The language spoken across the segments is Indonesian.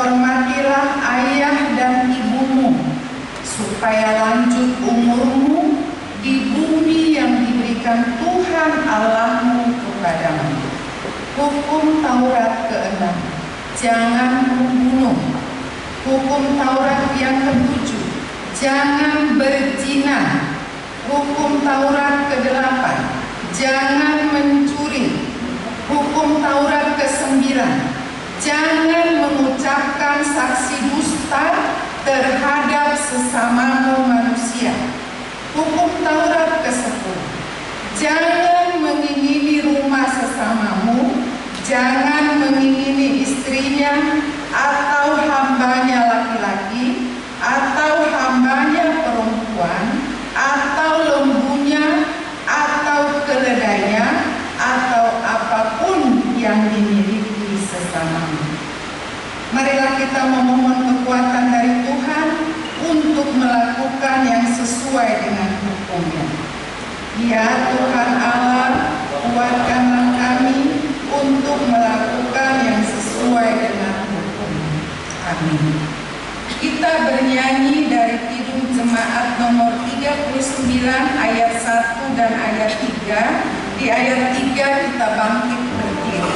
hormatilah ayah dan ibumu, supaya lanjut umurmu di bumi yang diberikan Tuhan Allahmu kepadamu. Hukum Taurat ke-6, jangan membunuh. Hukum Taurat yang ke-7, jangan berzina. Hukum Taurat ke-8, jangan mencuri. Hukum Taurat ke-9, jangan mengucapkan saksi dusta terhadap sesamamu manusia. Hukum Taurat ke-10, jangan mengingini rumah sesamamu, jangan mengingini istrinya atau hambanya laki-laki atau hambanya perempuan atau lembunya atau keledainya atau apapun yang dimiliki sesamamu. Marilah kita memohon kekuatan dari Tuhan untuk melakukan yang sesuai dengan hukum-Nya. Ya Tuhan Allah, kuatkanlah kami untuk melakukan yang sesuai dengan hukum-Nya. Amin. Kita bernyanyi dari Kidung Jemaat nomor 39 ayat 1 dan ayat 3. Di ayat 3 kita bangkit berdiri.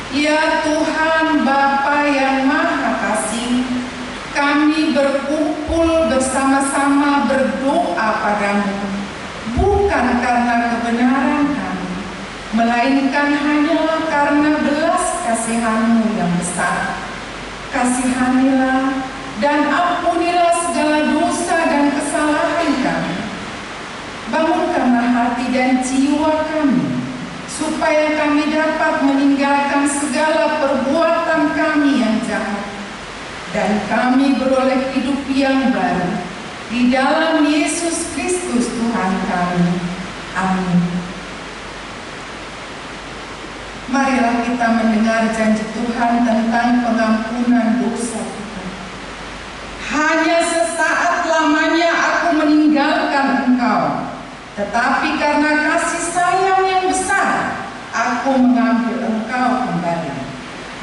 Ya Tuhan Bapa yang Maha Kasih, kami berkumpul bersama-sama berdoa padamu, bukan karena kebenaran kami, melainkan hanyalah karena belas kasihan-Mu yang besar. Kasihanilah dan ampunilah segala dosa dan kesalahan kami. Bangunkanlah hati dan jiwa kami, supaya kami dapat meninggalkan segala perbuatan kami yang jahat, dan kami beroleh hidup yang baru di dalam Yesus Kristus Tuhan kami. Amin. Marilah kita mendengar janji Tuhan tentang pengampunan dosa kita. Hanya sesaat lamanya aku meninggalkan engkau, tetapi karena kasih sayang yang besar, aku mengambil engkau kembali.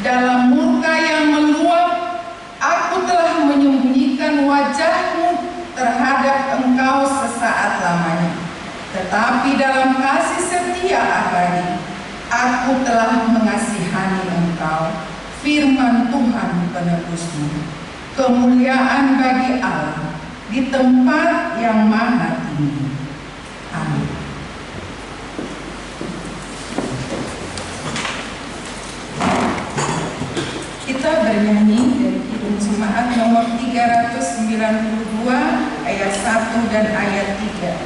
Dalam murka yang meluap, aku telah menyembunyikan wajahmu terhadap engkau sesaat lamanya. Tetapi dalam kasih setia abadi, Aku telah mengasihani engkau, firman Tuhan penebusmu. Kemuliaan bagi Allah di tempat yang maha tinggi. Amin. Kita bernyanyi dari Kidung Jemaat nomor 392 ayat 1 dan ayat 3.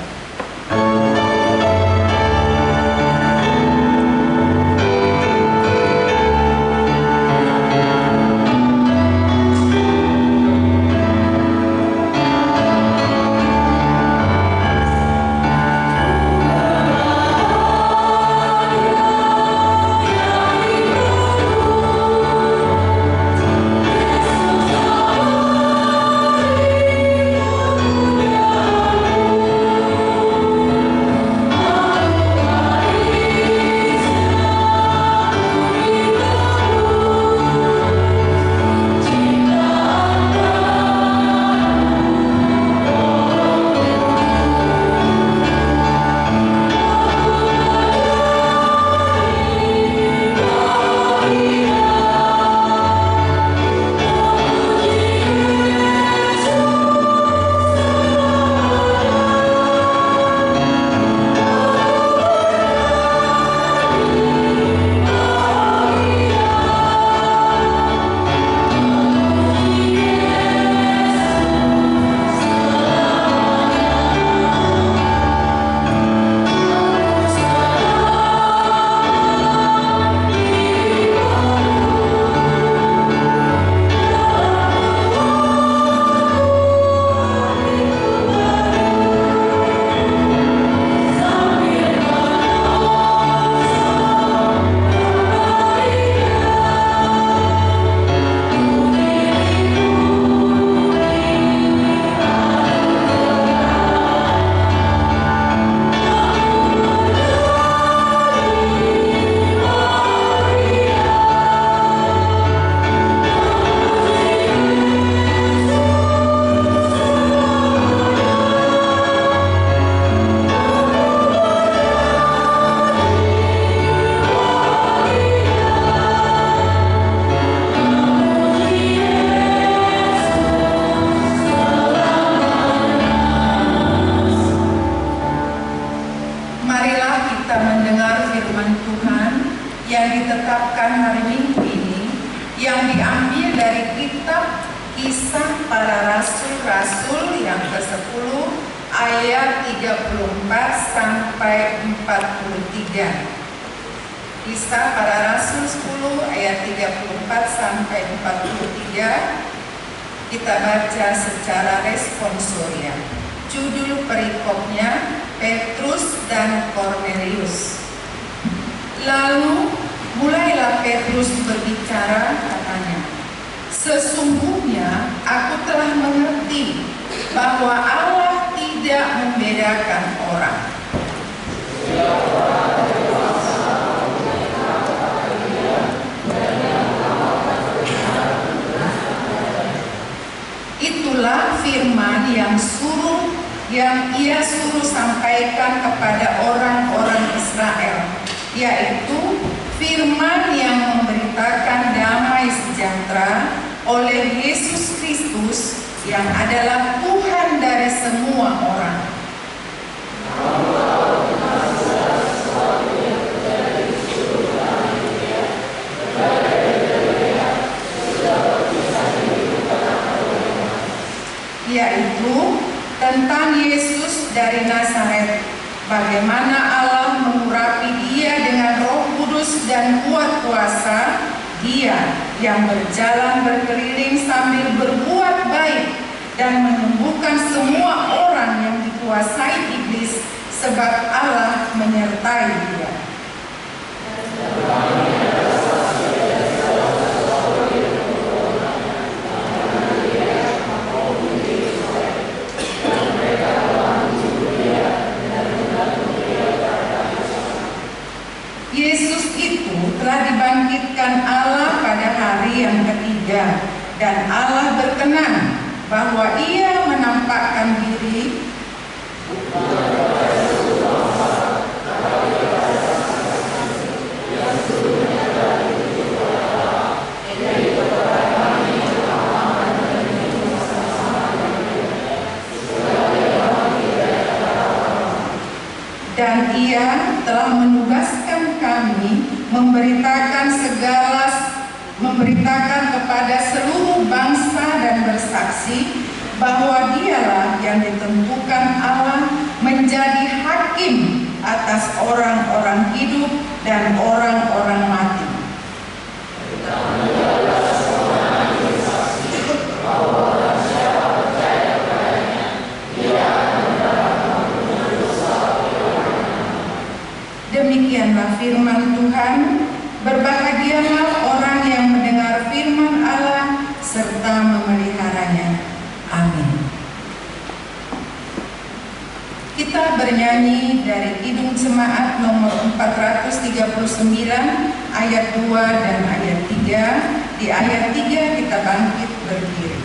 Kisah Para Rasul 10 ayat 34 sampai 43. Kita baca secara responsorial. Judul perikopnya Petrus dan Kornelius. Lalu mulailah Petrus berbicara, katanya, "Sesungguhnya aku telah mengerti bahwa Allah tidak membedakan orang. Itulah firman yang ia suruh sampaikan kepada orang-orang Israel, yaitu firman yang memberitakan damai sejahtera oleh Yesus Kristus yang adalah Tuhan dari semua orang. Yaitu tentang Yesus dari Nazaret, bagaimana Allah mengurapi dia dengan Roh Kudus dan kuat kuasa, dia yang berjalan berkeliling sambil berbuat baik dan menyembuhkan semua orang yang dikuasai iblis, sebab Allah menyertai dia." Yesus itu telah dibangkitkan Allah pada hari yang ketiga, dan Allah berkenan bahwa ia menampakkan diri Ia telah menugaskan kami memberitakan kepada seluruh bangsa dan bersaksi bahwa Dialah yang ditentukan Allah menjadi hakim atas orang-orang hidup dan orang-orang mati. Demikianlah firman Tuhan. Berbahagialah orang yang mendengar firman Allah serta memeliharanya. Amin. Kita bernyanyi dari Kidung Jemaat nomor 439 ayat 2 dan ayat 3. Di ayat 3 kita bangkit berdiri.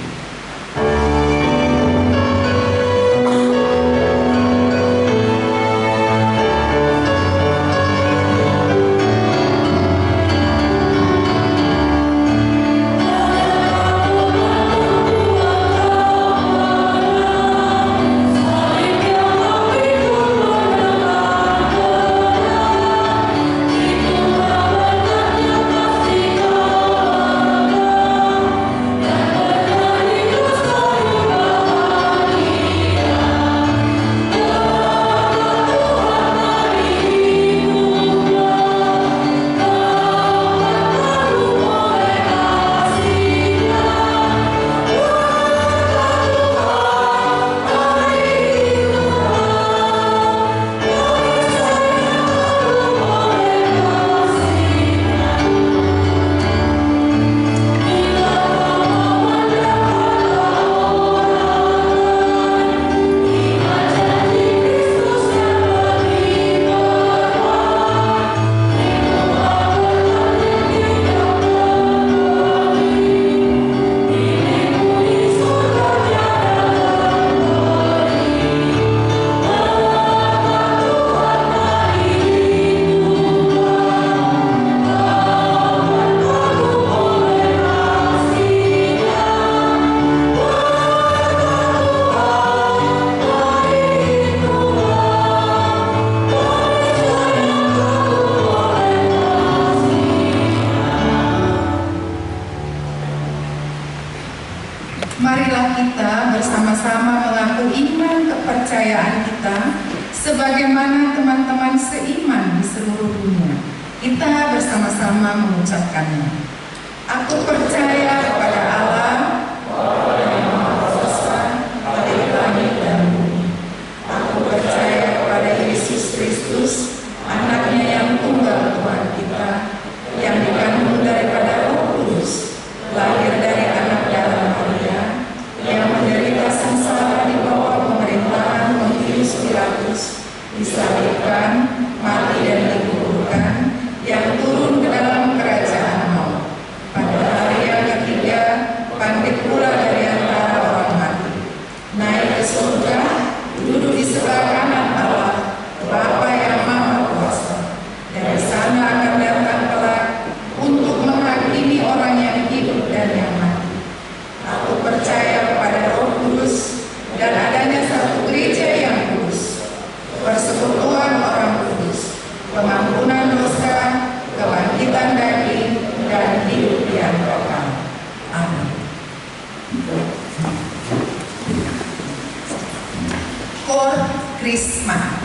Marilah kita bersama-sama mengaku iman kepercayaan kita sebagaimana teman-teman seiman di seluruh dunia. Kita bersama-sama mengucapkannya. Aku percaya kepada Allah, yang Maha Kuasa, pada langit dan bumi. Aku percaya kepada Yesus Kristus, Anaknya yang tunggal Tuhan kita, yang dikandung daripada Roh Kudus, lahir dari anak darah Maria, yang menderita sengsara di bawah pemerintahan Pontius Pilatus, disalibkan, mati dan dikuburkan, yang turun ke dalam kerajaan maut. Pada hari yang ketiga, bangkit pula dari antara orang mati, naik ke surga, duduk di sebelah kanan Allah, Bapa yang Maha Kuasa. Dari sana akan datang kelak untuk menghakimi orang yang hidup dan yang mati. Aku percaya kepada Roh Kudus dan adanya satu gereja yang kudus, persekutuan orang kudus, pengampunan dosa, kebangkitan daging, dan hidup yang kekal. Amin. Kor Krisma.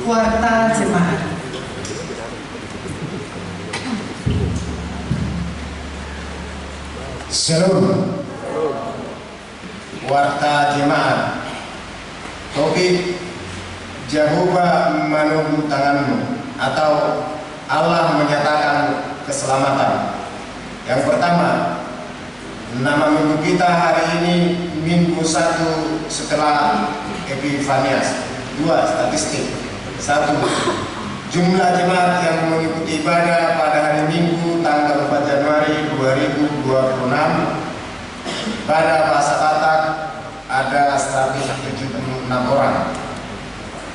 Warta jemaat. Shalom. Warta jemaat. Topik Jehovah menunggu tanganmu atau Allah menyatakan keselamatan. Yang pertama, nama minggu kita hari ini Minggu 1 setelah Epifanias. 2. Statistik. 1. Jumlah jemaat yang mengikuti ibadah pada hari Minggu tanggal 4 Januari 2026 pada bahasa Batak ada 176 orang.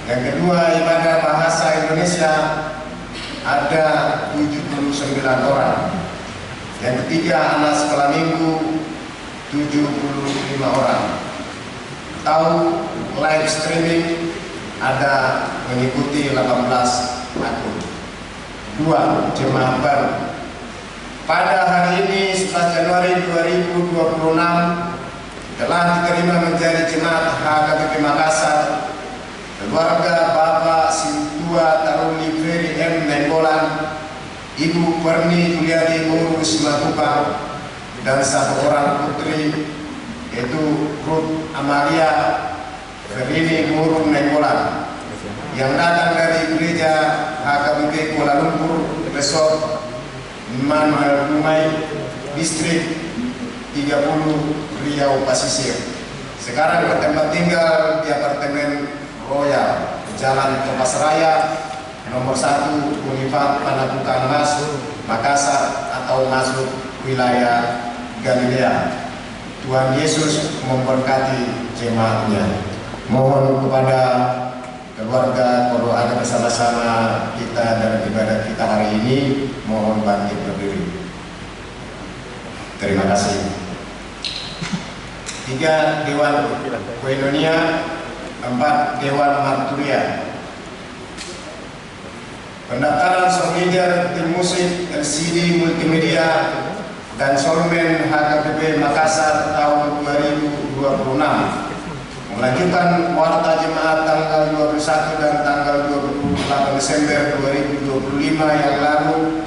Yang kedua, ibadah bahasa Indonesia ada 79 orang. Yang ketiga, anak sekolah minggu 75 orang. Tahu live streaming ada mengikuti 18 akun. 2. Jemaat baru. Pada hari ini 11 Januari 2026 telah diterima menjadi jemaat HKBP Makassar keluarga Bapak Sintua Taruli Ferry M. Nenggolan, Ibu Perni Juliati Muru Simatupang, dan satu orang putri yaitu Ruth Amalia Ferini Muru Nenggolan yang datang dari gereja HKBP Kuala Lumpur Resort Manuel Dumai Distrik 30 Riau Pasisir. Sekarang bertempat tinggal di apartemen Royal Jalan Topas Raya nomor 1 Unifat Panabukan Mas Makassar atau masuk wilayah Galilea. Tuhan Yesus memberkati jemaatnya. Mohon kepada keluarga kalau ada bersama-sama kita dalam ibadah kita hari ini, mohon bangkit berdiri. Terima kasih. 3. Dewan Koinonia. 4. Dewan Marturia. Pendaftaran song leader, tim musik, LCD multimedia, dan solmen HKBP Makassar tahun 2026. Melanjutkan warta jemaat tanggal 21 dan tanggal 28 Desember 2025 yang lalu,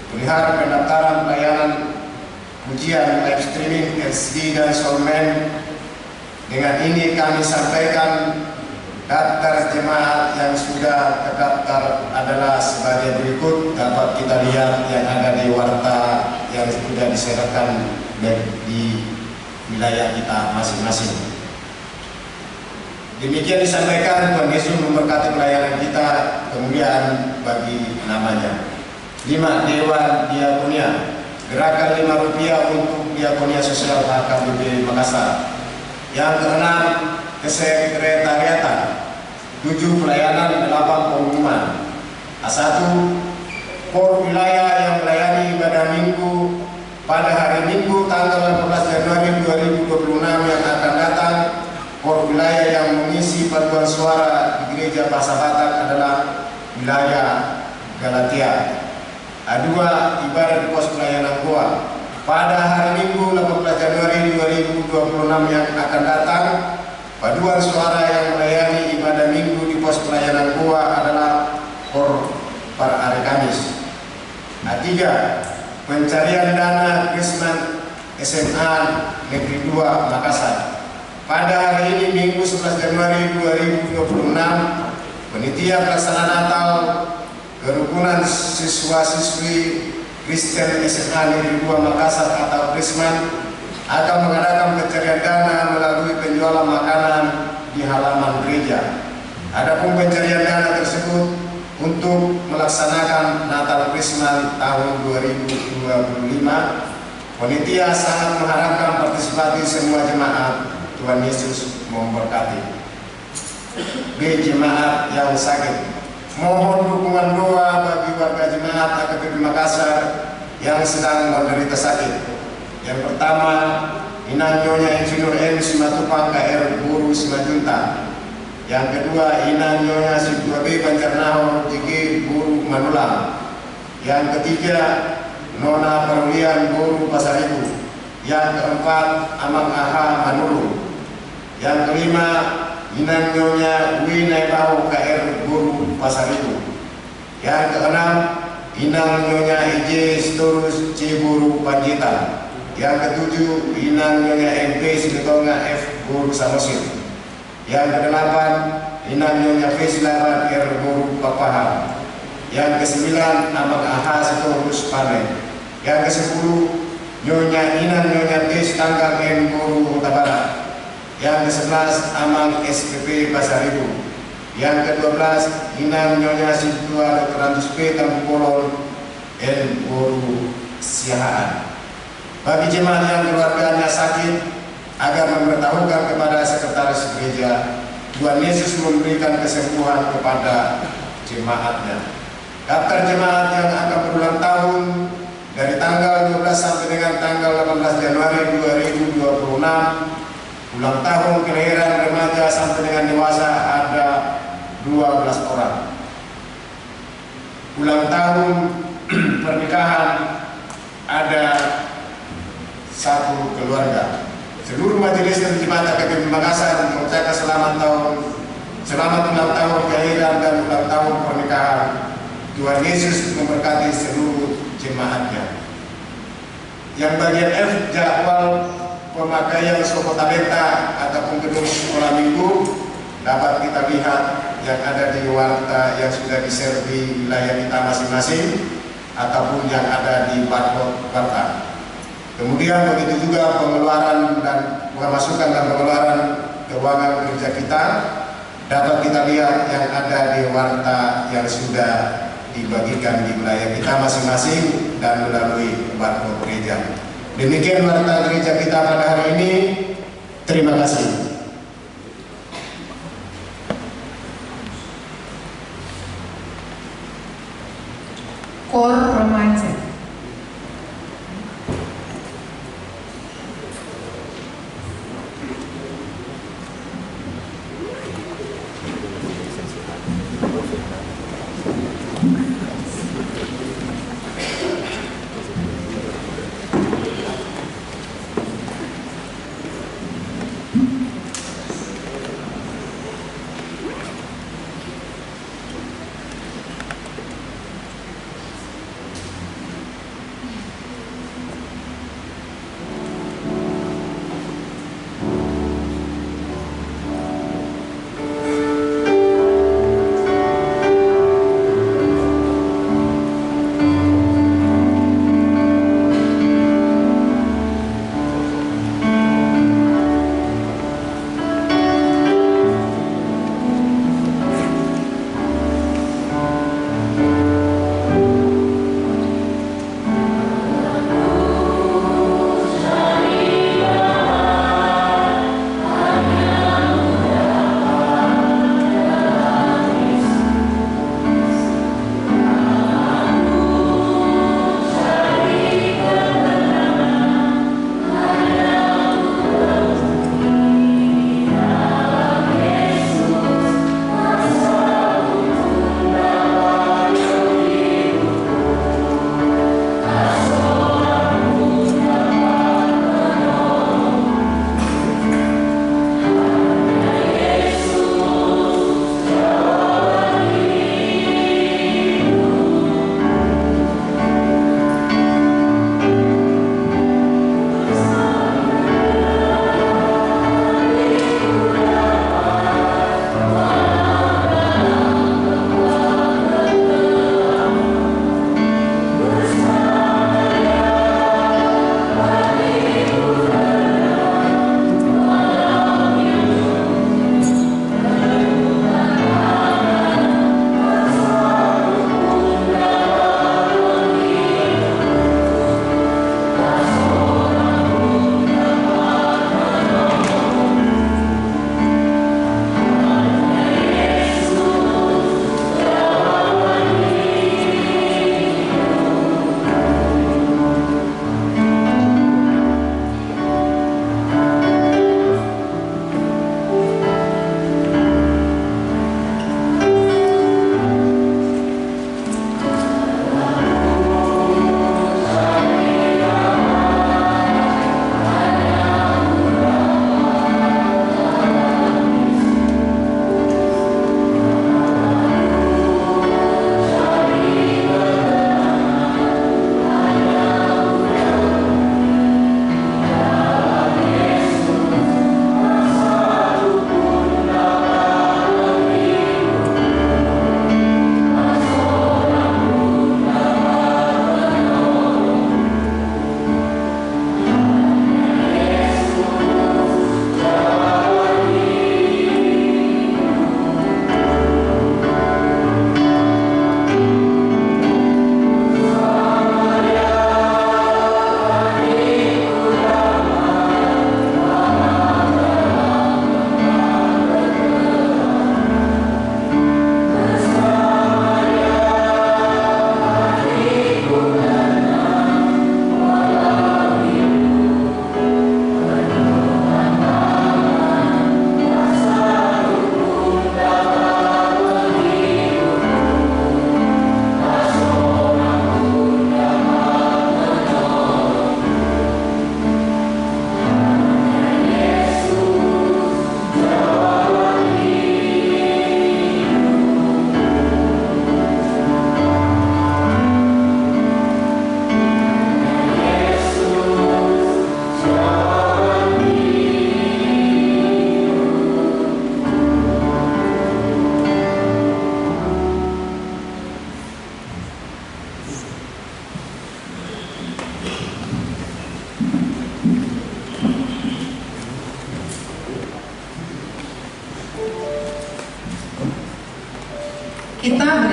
pelihara pendaftaran pelayanan ujian live streaming LCD dan solmen. Dengan ini kami sampaikan daftar jemaat yang sudah terdaftar adalah sebagai berikut. Dapat kita lihat yang ada di warta yang sudah diserahkan di wilayah kita masing-masing. Demikian disampaikan. Tuhan Yesus memberkati pelayanan kita, kemuliaan bagi namanya. 5. Dewan Diakonia. Gerakan Rp5 untuk Diakonia Sosial HKBP Makassar. Yang ke-6, kesekretariatan. 7. Pelayanan. 8. Pengumuman. A1. Por wilayah yang melayani ibadah minggu pada hari Minggu tanggal 18 Januari 2026 yang akan datang, kor wilayah yang mengisi paduan suara di Gereja Pasabatak adalah wilayah Galatia. A2, ibadah di pos pelayanan Goa. Pada hari Minggu 18 Januari 2026 yang akan datang, paduan suara yang melayani ibadah Minggu di pos pelayanan Goa adalah kor per hari Kamis. A3, pencarian dana Krisman SMA Negeri 2 Makassar. Pada hari ini Minggu 11 Januari 2026, panitia pelaksana Natal Kerukunan Siswa-Siswi Kristen SMA Negeri 2 Makassar atau Krisman akan mengadakan pencarian dana melalui penjualan makanan di halaman gereja. Adapun pencarian dana tersebut untuk melaksanakan Natal Krisman tahun 2025, panitia sangat mengharapkan partisipasi semua jemaat. Tuhan Yesus memberkati. B. Jemaat yang sakit. Mohon dukungan doa bagi warga jemaat AKBP Makassar yang sedang menderita sakit. Yang pertama, Inang Nyonya Insinyur M. Simatupang KR Guru Simajunta. Yang kedua, Inang Nyonya Sidua B. Banjarnahor JG Guru Manulang. Yang ketiga, Nona Perulian Guru Pasaribu. Yang keempat, Amang Aha Manulu. Yang kelima, Inang Nyonya Winaibau KR Guru Pasaribu. Yang keenam, Inang Nyonya EJ Storus C Guru Panjitan. Yang ketujuh, Inang Nyonya MP Silitonga F Guru Samosir. Yang kedelapan, Inang Nyonya V Silaban R Guru Papaham. Yang kesembilan, Amang Aha Storus Pane. Yang kesepuluh, Nyonya Inang Nyonya T Tanggal M Guru Huta Barat. Yang ke-11, Amang SPP Pasaribu. Yang ke-12, Inang Nyonya Sidua Dr. Antus P. Tampukolo N. Guru Siahaan. Bagi jemaat yang keluarganya sakit, agar memberitahukan kepada sekretaris gereja, Tuhan Yesus memberikan kesembuhan kepada jemaatnya. Daftar jemaat yang akan berulang tahun dari tanggal 12 sampai dengan tanggal 18 Januari 2026. Ulang tahun kelahiran remaja sampai dengan dewasa ada 12 orang. Ulang tahun pernikahan ada 1 keluarga. Seluruh majelis dan jemaat AKBP Makassar mengucapkan selamat ulang tahun kelahiran dan ulang tahun pernikahan. Tuhan Yesus memberkati seluruh jemaatnya. Yang bagian F, jadwal pemakaian Soko Talenta ataupun gedung sekolah minggu dapat kita lihat yang ada di warta yang sudah di-share di wilayah kita masing-masing ataupun yang ada di barcode warta. Kemudian begitu juga pengeluaran dan pemasukan dan pengeluaran keuangan gereja kita dapat kita lihat yang ada di warta yang sudah dibagikan di wilayah kita masing-masing dan melalui barcode gereja. Demikian warta gereja kita pada hari ini. Terima kasih. Kor remaja.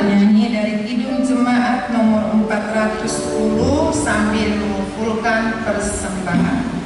bernyanyi dari Kidung Jemaat nomor 410 sambil mengumpulkan persembahan.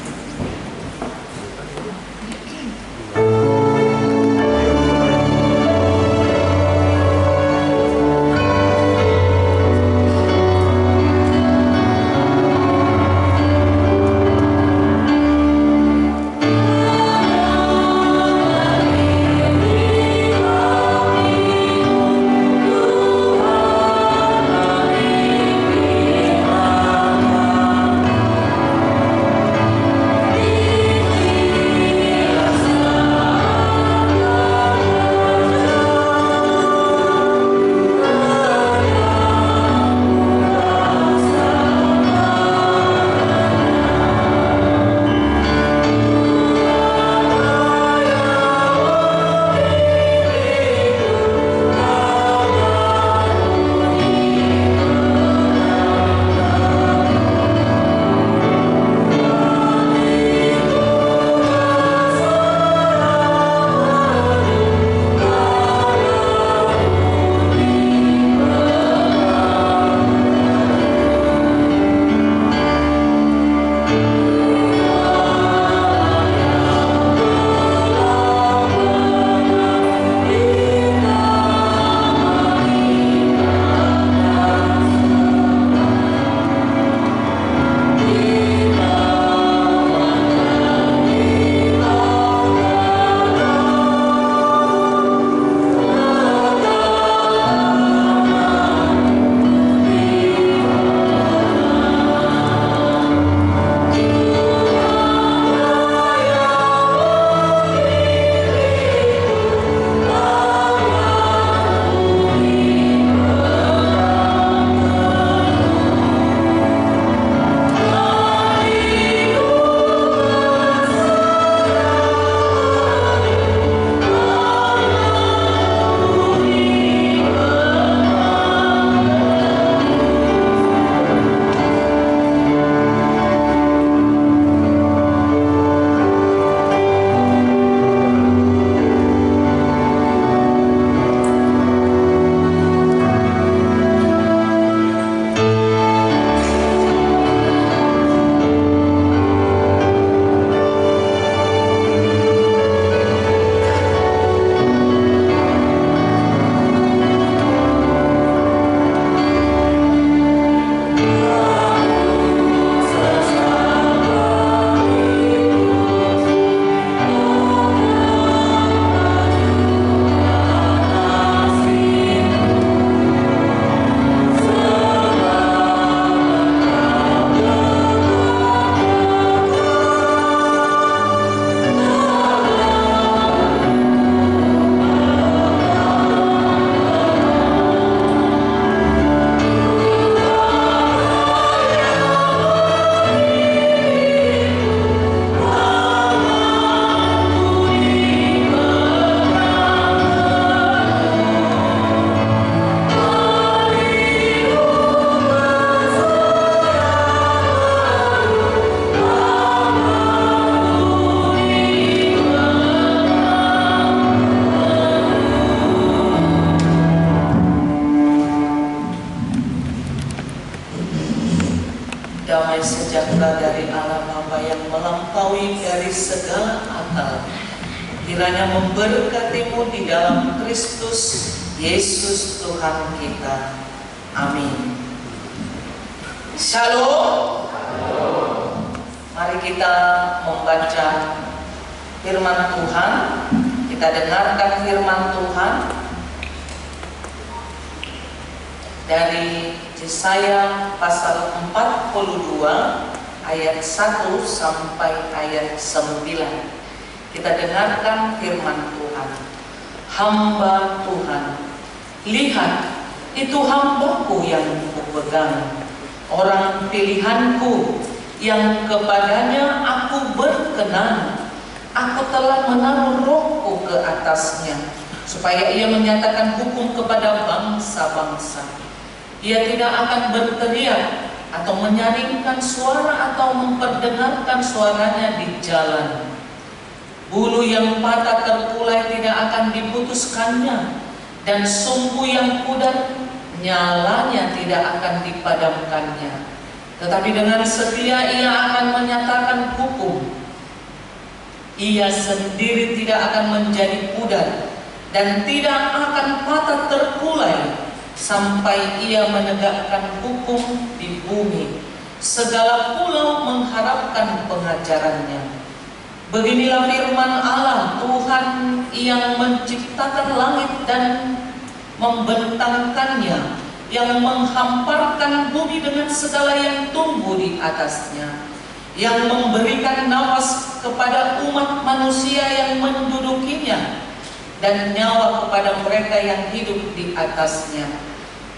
damai sejahtera dari Allah Bapa yang melampaui dari segala akal, kiranya memberkatimu di dalam Kristus Yesus Tuhan kita. Amin. Shalom. Mari kita membaca firman Tuhan. Kita dengarkan firman Tuhan dari Yesaya pasal 42 ayat 1 sampai ayat 9. Kita dengarkan firman Tuhan. Hamba Tuhan, lihat, itu hambaku yang kupegang, orang pilihanku yang kepadanya aku berkenan. Aku telah menaruh rohku ke atasnya, supaya ia menyatakan hukum kepada bangsa-bangsa. Ia tidak akan berteriak atau menyaringkan suara atau memperdengarkan suaranya di jalan. Bulu yang patah terkulai tidak akan diputuskannya, dan sumbu yang pudar nyalanya tidak akan dipadamkannya, tetapi dengan setia ia akan menyatakan hukum. Ia sendiri tidak akan menjadi pudar dan tidak akan patah terkulai sampai ia menegakkan hukum di bumi. Segala pulau mengharapkan pengajarannya. Beginilah firman Allah Tuhan yang menciptakan langit dan membentangkannya, yang menghamparkan bumi dengan segala yang tumbuh di atasnya, yang memberikan nafas kepada umat manusia yang mendudukinya, dan nyawa kepada mereka yang hidup di atasnya.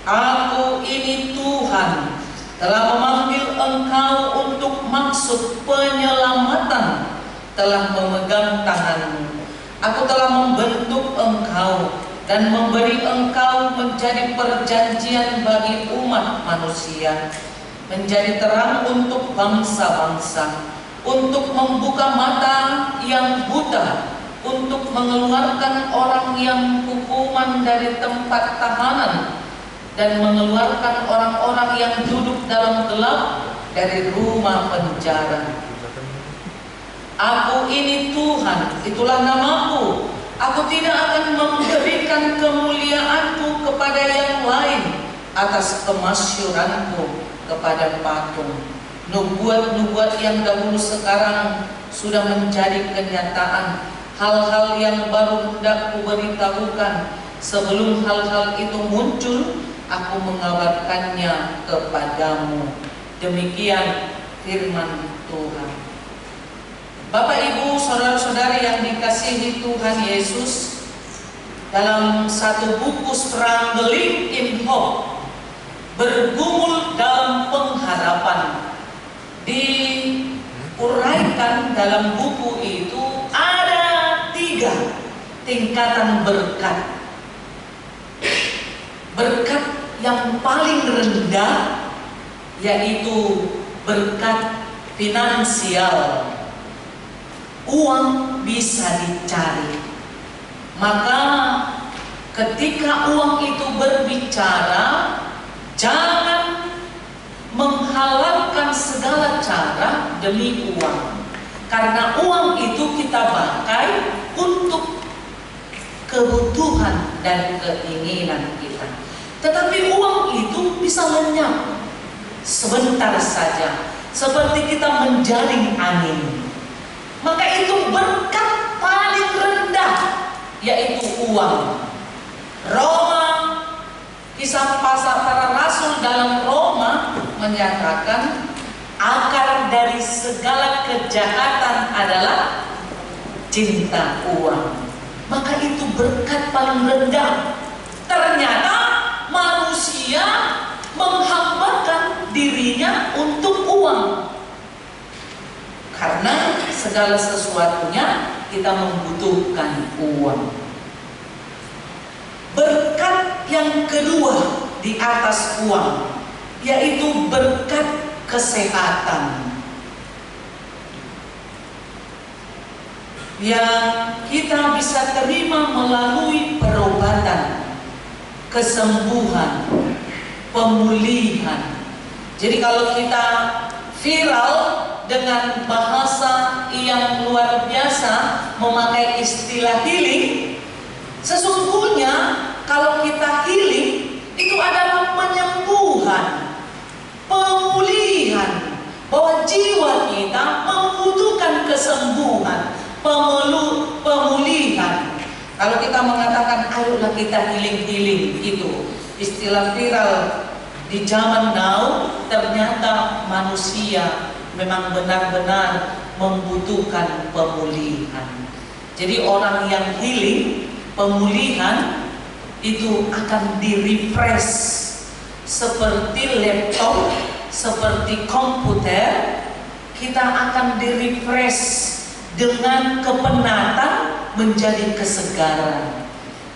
Aku ini Tuhan, telah memanggil engkau untuk maksud penyelamatan, telah memegang tanganmu. Aku telah membentuk engkau dan memberi engkau menjadi perjanjian bagi umat manusia, menjadi terang untuk bangsa-bangsa, untuk membuka mata yang buta, untuk mengeluarkan orang yang hukuman dari tempat tahanan, dan mengeluarkan orang-orang yang duduk dalam gelap dari rumah penjara. Aku ini Tuhan, itulah namaku. Aku tidak akan memberikan kemuliaanku kepada yang lain atas kemasyuranku kepada patung. Nubuat-nubuat yang dahulu sekarang sudah menjadi kenyataan. Hal-hal yang baru hendak kuberitahukan. Sebelum hal-hal itu muncul, aku mengabarkannya kepadamu. Demikian firman Tuhan. Bapak, Ibu, saudara-saudari yang dikasihi Tuhan Yesus, dalam satu buku Struggling in Hope, bergumul dalam pengharapan, diuraikan dalam buku itu ada 3 tingkatan berkat. Berkat yang paling rendah yaitu berkat finansial. Uang bisa dicari. Maka ketika uang itu berbicara, jangan menghalalkan segala cara demi uang. Karena uang itu kita pakai untuk kebutuhan dan keinginan kita. Tetapi uang itu bisa lenyap sebentar saja, seperti kita menjaring angin. Maka itu berkat paling rendah, yaitu uang. Roma, kisah para rasul dalam Roma menyatakan akar dari segala kejahatan adalah cinta uang. Maka itu berkat paling rendah. Ternyata manusia menghambakan dirinya untuk uang. Karena segala sesuatunya kita membutuhkan uang. Berkat yang kedua di atas uang, yaitu berkat kesehatan, yang kita bisa terima melalui perobatan, kesembuhan, pemulihan. Jadi kalau kita viral dengan bahasa yang luar biasa, memakai istilah healing, sesungguhnya kalau kita healing itu adalah penyembuhan, pemulihan, bahwa jiwa kita membutuhkan kesembuhan, pemulihan. Kalau kita mengatakan ayolah kita healing itu istilah viral di zaman now, ternyata manusia memang benar-benar membutuhkan pemulihan. Jadi orang yang healing, pemulihan itu akan di-refresh seperti laptop, seperti komputer. Kita akan di-refresh dengan kepenatan menjadi kesegaran.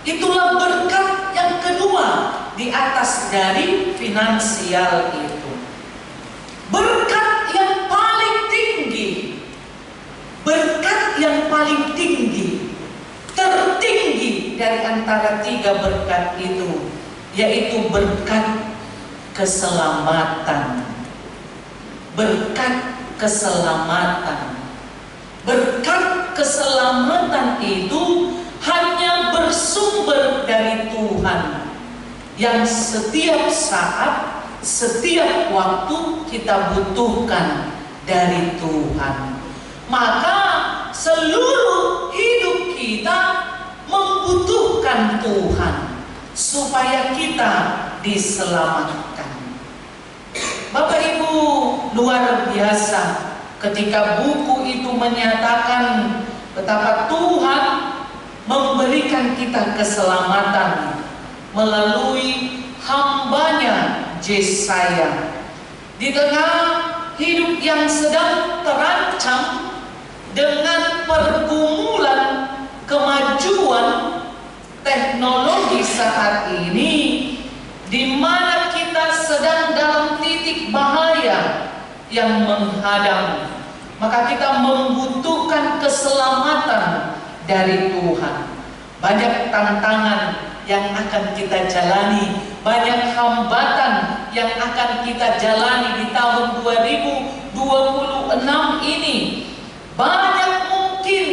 Itulah berkat yang kedua di atas dari finansial itu. Berkat yang paling tinggi, berkat yang paling tinggi, tertinggi dari antara 3 berkat itu, yaitu berkat keselamatan. Berkat keselamatan. Berkat keselamatan itu hanya bersumber dari Tuhan, yang setiap saat, setiap waktu kita butuhkan dari Tuhan. Maka seluruh hidup kita membutuhkan Tuhan supaya kita diselamatkan. Bapak Ibu, luar biasa ketika buku itu menyatakan betapa Tuhan memberikan kita keselamatan melalui hambanya Yesaya. Di tengah hidup yang sedang terancam dengan pergumulan kemajuan teknologi saat ini, di mana kita sedang dalam titik bahaya yang menghadang, maka kita membutuhkan keselamatan dari Tuhan. Banyak tantangan yang akan kita jalani, banyak hambatan yang akan kita jalani di tahun 2026 ini. Banyak mungkin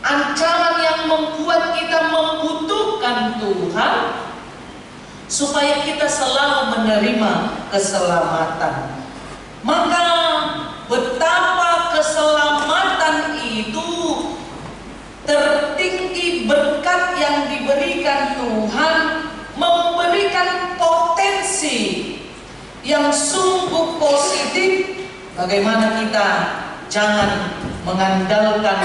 ancaman yang membuat kita membutuhkan Tuhan supaya kita selalu menerima keselamatan. Maka betapa keselamatan itu tertinggi, berkat yang diberikan Tuhan memberikan potensi yang sungguh positif. Bagaimana kita jangan mengandalkan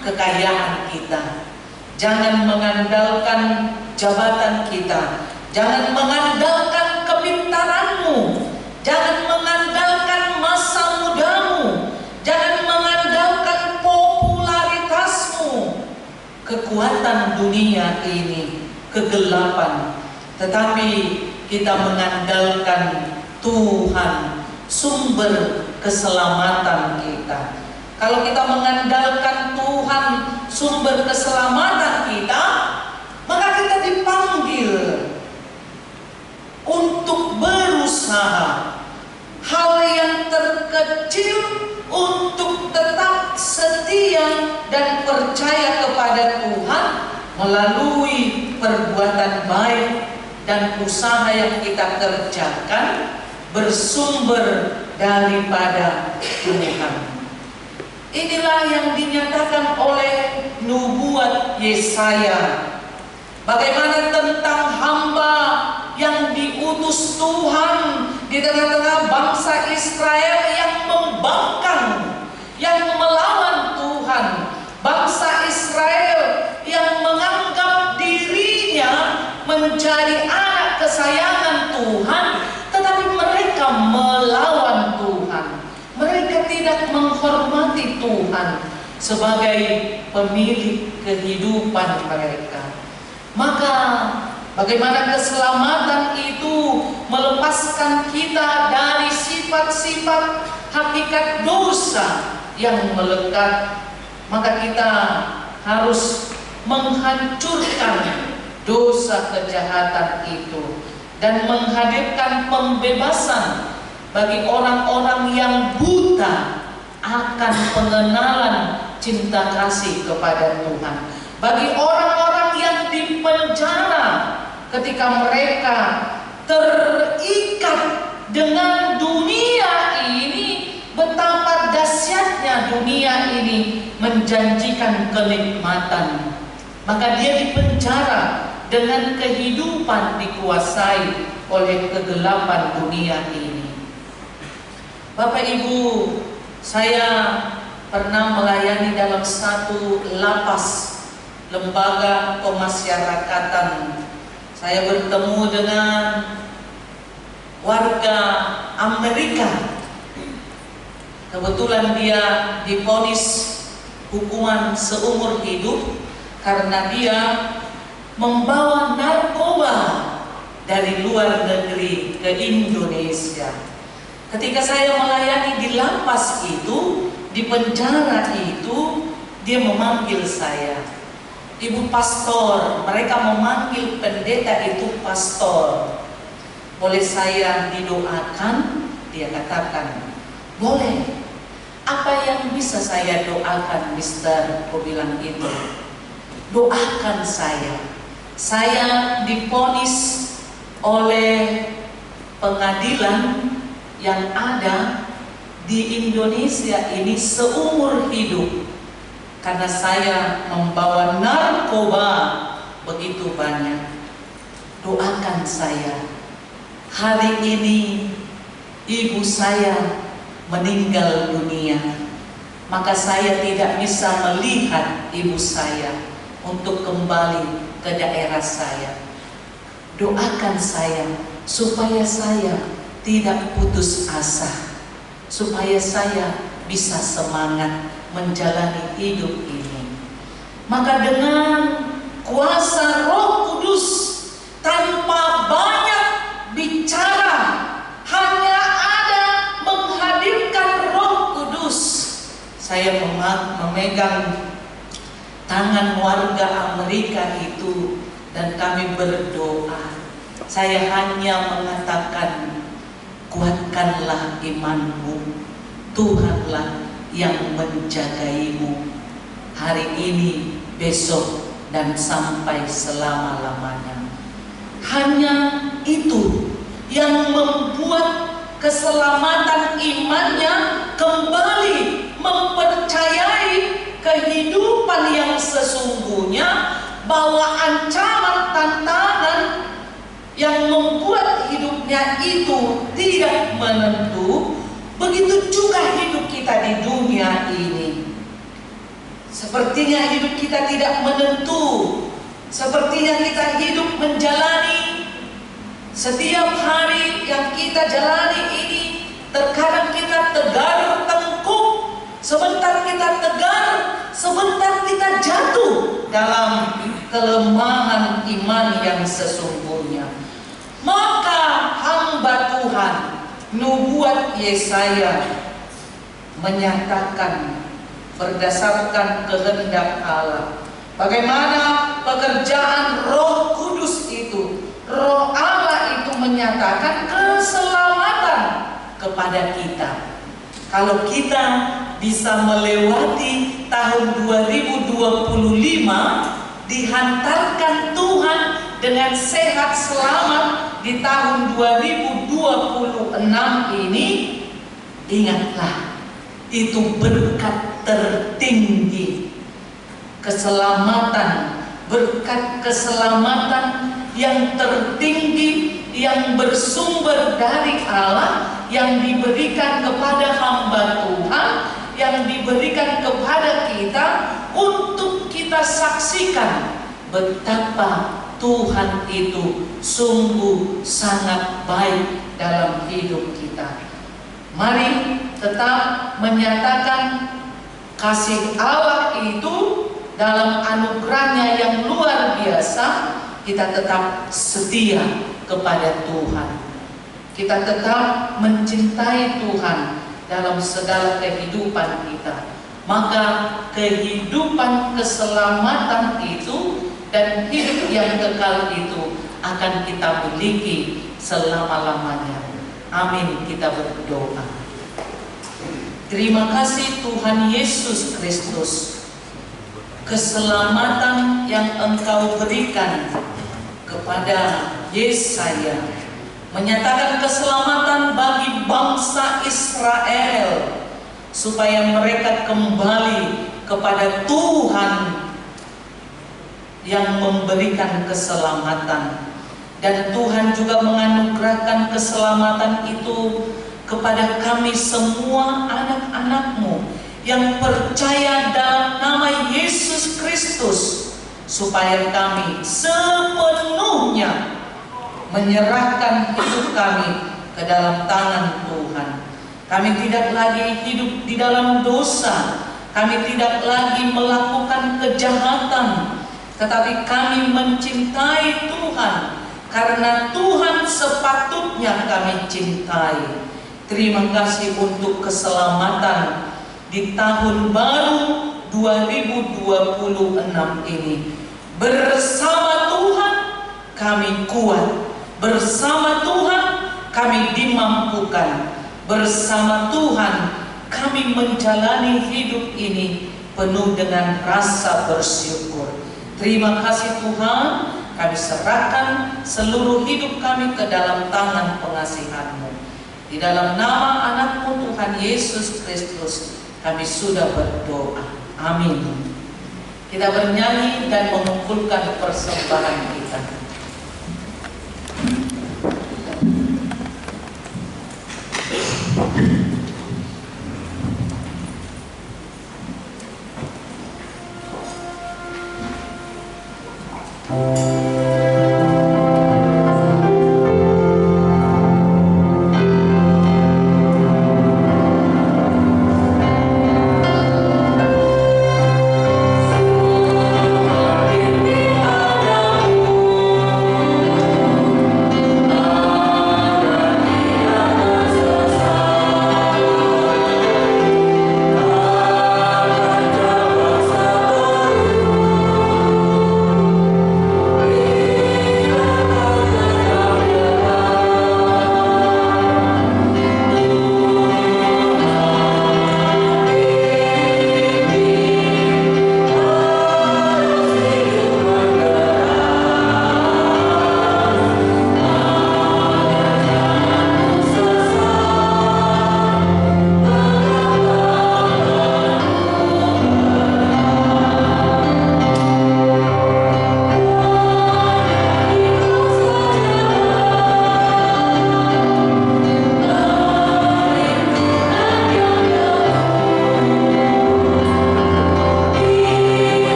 kekayaan kita, jangan mengandalkan jabatan kita, jangan mengandalkan kepintaranmu, jangan mengandalkan masa mudamu, jangan mengandalkan popularitasmu, kekuatan dunia ini, kegelapan, tetapi kita mengandalkan Tuhan, sumber keselamatan kita. Kalau kita mengandalkan Tuhan, sumber keselamatan kita, maka kita dipanggil untuk berusaha hal yang terkecil untuk tetap setia dan percaya kepada Tuhan melalui perbuatan baik dan usaha yang kita kerjakan bersumber daripada Tuhan. Inilah yang dinyatakan oleh nubuat Yesaya. Bagaimana tentang hamba yang diutus Tuhan di tengah-tengah bangsa Israel yang membangkang, yang melawan Tuhan. Bangsa Israel yang menganggap dirinya menjadi anak kesayangan Tuhan, tetapi mereka melawan Tuhan. Mereka tidak menghormati Tuhan sebagai pemilik kehidupan mereka. Maka bagaimana keselamatan itu melepaskan kita dari sifat-sifat hakikat dosa yang melekat. Maka kita harus menghancurkan dosa kejahatan itu dan menghadirkan pembebasan bagi orang-orang yang buta akan pengenalan cinta kasih kepada Tuhan. Bagi orang-orang yang dipenjara ketika mereka terikat dengan dunia ini, betapa dahsyatnya dunia ini menjanjikan kenikmatan. Maka dia dipenjara dengan kehidupan dikuasai oleh kegelapan dunia ini. Bapak Ibu, saya pernah melayani dalam satu lapas, lembaga pemasyarakatan. Saya bertemu dengan warga Amerika. Kebetulan dia divonis hukuman seumur hidup karena dia membawa narkoba dari luar negeri ke Indonesia. Ketika saya melayani di lapas itu, di penjara itu, dia memanggil saya. ibu pastor, mereka memanggil pendeta itu pastor. Boleh saya didoakan? Dia katakan, boleh. Apa yang bisa saya doakan, Mister? Aku bilang itu, doakan saya. Saya divonis oleh pengadilan yang ada di Indonesia ini seumur hidup karena saya membawa narkoba begitu banyak. Doakan saya. Hari ini ibu saya meninggal dunia, maka saya tidak bisa melihat ibu saya untuk kembali ke daerah saya. Doakan saya supaya saya tidak putus asa, supaya saya bisa semangat menjalani hidup ini. Maka dengan kuasa Roh Kudus, tanpa banyak bicara, hanya ada menghadirkan Roh Kudus, saya memegang tangan warga Amerika itu dan kami berdoa. Saya hanya mengatakan, kuatkanlah imanmu, Tuhanlah yang menjagaimu hari ini, besok, dan sampai selama-lamanya. Hanya itu yang membuat keselamatan imannya kembali mempercayai kehidupan yang sesungguhnya, bahwa ancaman tantangan yang membuat hidupnya itu tidak menentu, begitu juga hidup kita di dunia ini. Sepertinya hidup kita tidak menentu, sepertinya kita hidup menjalani setiap hari yang kita jalani ini. Terkadang kita tegar tengkuk, sebentar kita tegar, sebentar kita jatuh dalam kelemahan iman yang sesungguhnya. Maka hamba Tuhan, nubuat Yesaya menyatakan berdasarkan kehendak Allah, bagaimana pekerjaan Roh Kudus itu. Roh Allah itu menyatakan keselamatan kepada kita. Kalau kita bisa melewati tahun 2025, dihantarkan Tuhan dengan sehat selamat di tahun 2026 ini, ingatlah, itu berkat tertinggi. Keselamatan, berkat keselamatan yang tertinggi yang bersumber dari Allah, yang diberikan kepada hamba Tuhan, yang diberikan kepada kita untuk kita saksikan betapa Tuhan itu sungguh sangat baik dalam hidup kita. Mari tetap menyatakan kasih Allah itu dalam anugerahnya yang luar biasa. Kita tetap setia kepada Tuhan, kita tetap mencintai Tuhan dalam segala kehidupan kita. Maka kehidupan keselamatan itu dan hidup yang kekal itu akan kita miliki selama-lamanya. Amin. Kita berdoa. Terima kasih Tuhan Yesus Kristus, keselamatan yang Engkau berikan kepada Yesaya, menyatakan keselamatan bagi bangsa Israel supaya mereka kembali kepada Tuhan yang memberikan keselamatan. Dan Tuhan juga menganugerahkan keselamatan itu kepada kami semua anak-anak-Mu yang percaya dalam nama Yesus Kristus, supaya kami sepenuhnya menyerahkan hidup kami ke dalam tangan Tuhan. Kami tidak lagi hidup di dalam dosa, kami tidak lagi melakukan kejahatan, tetapi kami mencintai Tuhan karena Tuhan sepatutnya kami cintai. Terima kasih untuk keselamatan di tahun baru 2026 ini. Bersama Tuhan kami kuat. Bersama Tuhan kami dimampukan. Bersama Tuhan kami menjalani hidup ini penuh dengan rasa bersyukur. Terima kasih Tuhan, kami serahkan seluruh hidup kami ke dalam tangan pengasihan-Mu. Di dalam nama anak-Mu Tuhan Yesus Kristus kami sudah berdoa. Amin. Kita bernyanyi dan mengumpulkan persembahan kita.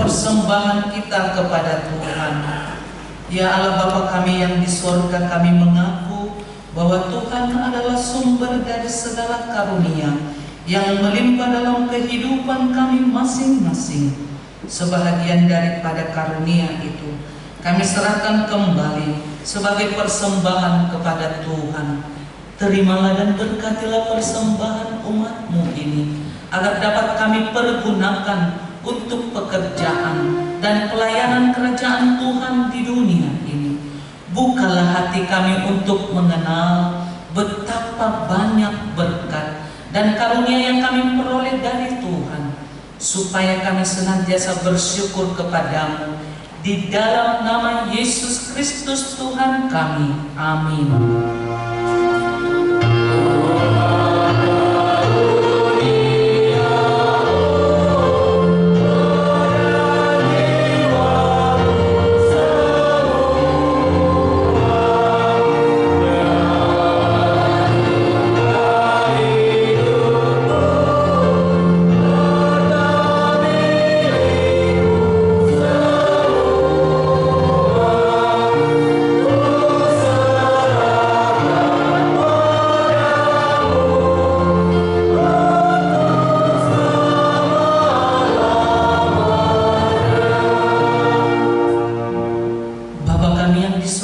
Persembahan kita kepada Tuhan. Ya Allah Bapa kami yang di surga, kami mengaku bahwa Tuhan adalah sumber dari segala karunia yang melimpah dalam kehidupan kami masing-masing. Sebahagian daripada karunia itu kami serahkan kembali sebagai persembahan kepada Tuhan. Terimalah dan berkatilah persembahan umat-Mu ini, agar dapat kami pergunakan untuk pekerjaan dan pelayanan kerajaan Tuhan di dunia ini. Bukalah hati kami untuk mengenal betapa banyak berkat dan karunia yang kami peroleh dari Tuhan, supaya kami senantiasa bersyukur kepadamu. Di dalam nama Yesus Kristus Tuhan kami. Amin. Amin.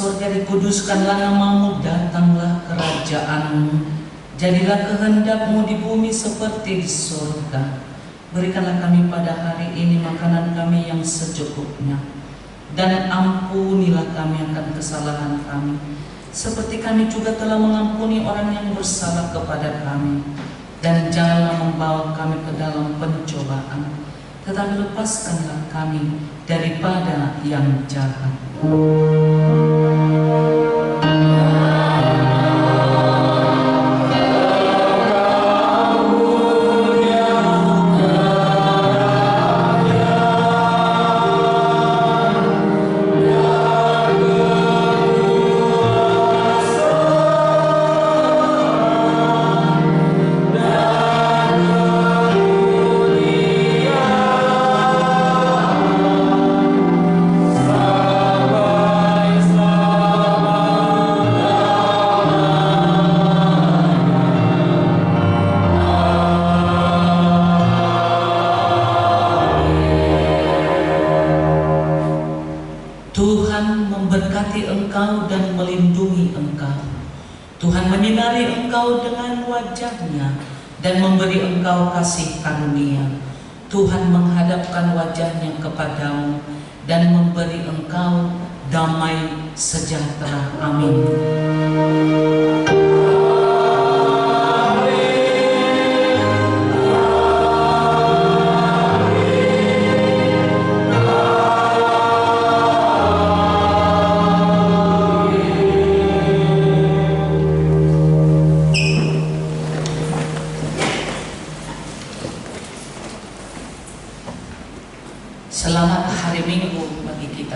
sorga, dikuduskanlah namamu, datanglah kerajaanmu, jadilah kehendakmu di bumi seperti di sorga. Berikanlah kami pada hari ini makanan kami yang secukupnya, dan ampunilah kami akan kesalahan kami, seperti kami juga telah mengampuni orang yang bersalah kepada kami. Dan janganlah membawa kami ke dalam pencobaan, tetapi lepaskanlah kami daripada yang jahat. Tuhan memberkati engkau dan melindungi engkau. Tuhan menyinari engkau dengan wajah-Nya dan memberi engkau kasih karunia. Tuhan menghadapkan wajah-Nya kepadamu dan memberi engkau damai sejahtera. Amin. Selamat hari Minggu bagi kita.